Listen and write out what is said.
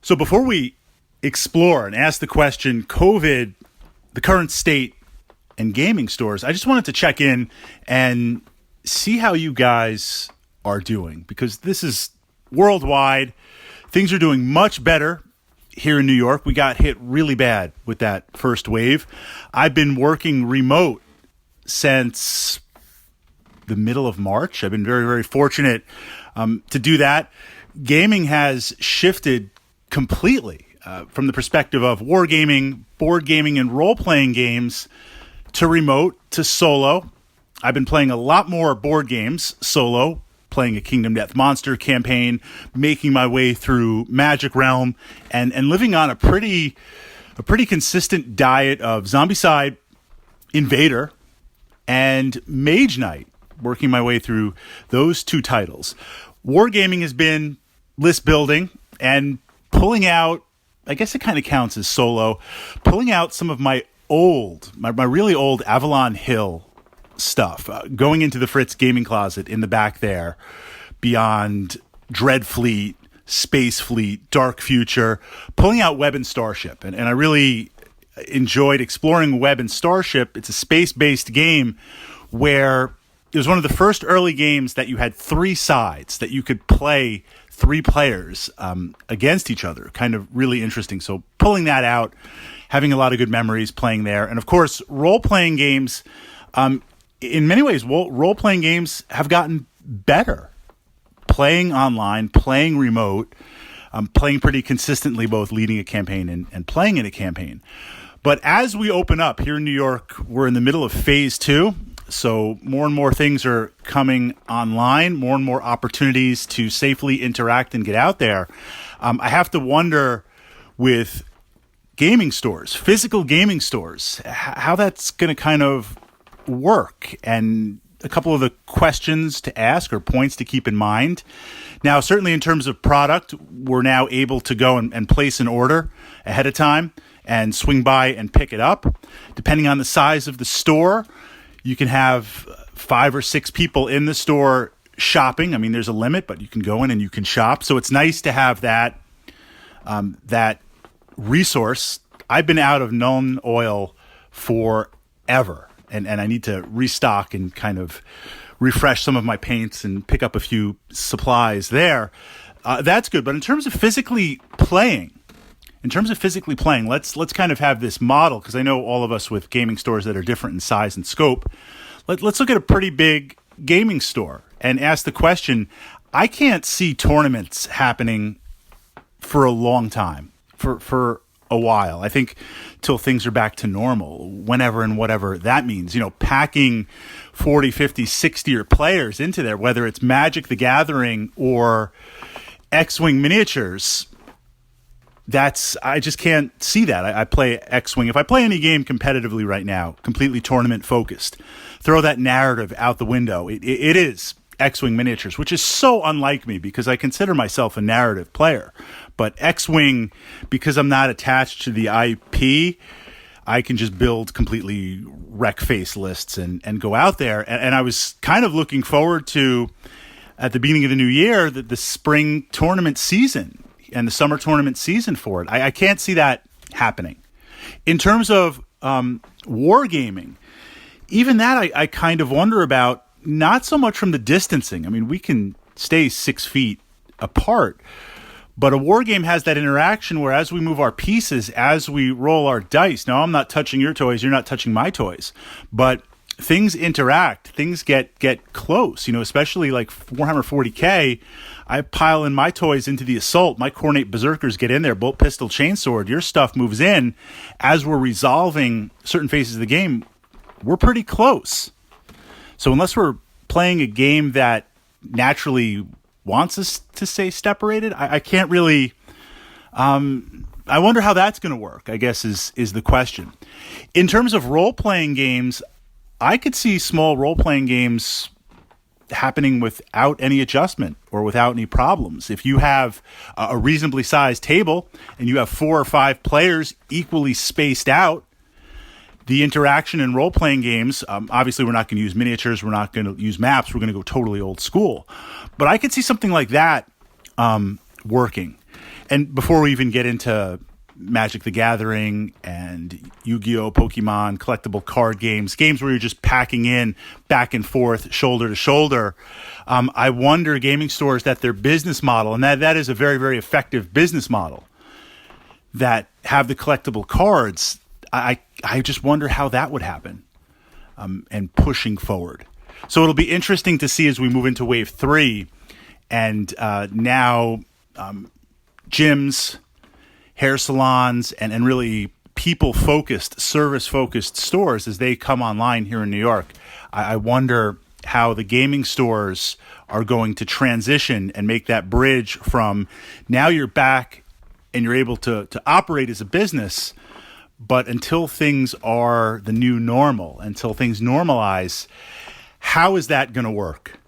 So before we explore and ask the question, COVID, the current state, and gaming stores, I just wanted to check in and see how you guys are doing, because this is worldwide. Things are doing much better here in New York. We got hit really bad with that first wave. I've been working remote since the middle of March. I've been very, very fortunate to do that. Gaming has shifted completely from the perspective of wargaming, board gaming, and role-playing games to remote, to solo. I've been playing a lot more board games solo, playing a Kingdom Death Monster campaign, making my way through Magic Realm, and living on a pretty consistent diet of Zombicide, Invader, and Mage Knight, working my way through those two titles. Wargaming has been list building and pulling out, I guess it kind of counts as solo, pulling out some of my really old Avalon Hill stuff, going into the Fritz gaming closet in the back there, beyond Dreadfleet, Space Fleet, Dark Future, pulling out Web and Starship. And I really enjoyed exploring Web and Starship. It's a space-based game where it was one of the first early games that you had three sides, that you could play three players against each other. Kind of really interesting. So pulling that out, having a lot of good memories playing there. And of course, role-playing games, in many ways, role-playing games have gotten better. Playing online, playing remote, playing pretty consistently, both leading a campaign and playing in a campaign. But as we open up here in New York, we're in the middle of phase 2. So more and more things are coming online, more and more opportunities to safely interact and get out there. I have to wonder with gaming stores, physical gaming stores, how that's going to kind of work, and a couple of the questions to ask or points to keep in mind. Now, certainly in terms of product, we're now able to go and place an order ahead of time and swing by and pick it up. Depending on the size of the store, you can have 5 or 6 people in the store shopping. I mean, there's a limit, but you can go in and you can shop. So it's nice to have that resource. I've been out of Nuln Oil forever, and I need to restock and kind of refresh some of my paints and pick up a few supplies there. That's good. But in terms of physically playing, let's kind of have this model, because I know all of us with gaming stores that are different in size and scope. Let's look at a pretty big gaming store and ask the question. I can't see tournaments happening for a long time, for a while. I think till things are back to normal, whenever and whatever that means. Packing 40, 50, 60 players into there, whether it's Magic the Gathering or X-Wing miniatures. I just can't see that. I play X-Wing. If I play any game competitively right now, completely tournament focused, throw that narrative out the window. It is X-Wing miniatures, which is so unlike me because I consider myself a narrative player. But X-Wing, because I'm not attached to the IP, I can just build completely wreck face lists and go out there. And I was kind of looking forward to, at the beginning of the new year, the spring tournament season and the summer tournament season for it. I can't see that happening. In terms of wargaming, even that I kind of wonder about, not so much from the distancing. I mean, we can stay 6 feet apart, but a war game has that interaction where as we move our pieces, as we roll our dice, now I'm not touching your toys, you're not touching my toys, but things interact, things get close, especially like Warhammer 40K. I pile in my toys into the assault. My Cornate Berserkers get in there, bolt, pistol, chainsword. Your stuff moves in. As we're resolving certain phases of the game, we're pretty close. So unless we're playing a game that naturally wants us to stay separated, I can't really... I wonder how that's going to work, I guess, is the question. In terms of role-playing games, I could see small role-playing games happening without any adjustment or without any problems. If you have a reasonably sized table and you have 4 or 5 players equally spaced out, the interaction in role-playing games, obviously we're not going to use miniatures, we're not going to use maps, we're going to go totally old school. But I could see something like that working. And before we even get into Magic the Gathering and Yu-Gi-Oh, Pokemon, collectible card games where you're just packing in back and forth, shoulder to shoulder, I wonder gaming stores that their business model, and that is a very, very effective business model, that have the collectible cards, I just wonder how that would happen, and pushing forward. So it'll be interesting to see as we move into Wave 3 and now gyms, hair salons, and really people-focused, service-focused stores as they come online here in New York. I wonder how the gaming stores are going to transition and make that bridge from now you're back and you're able to operate as a business, but until things are the new normal, until things normalize, how is that going to work?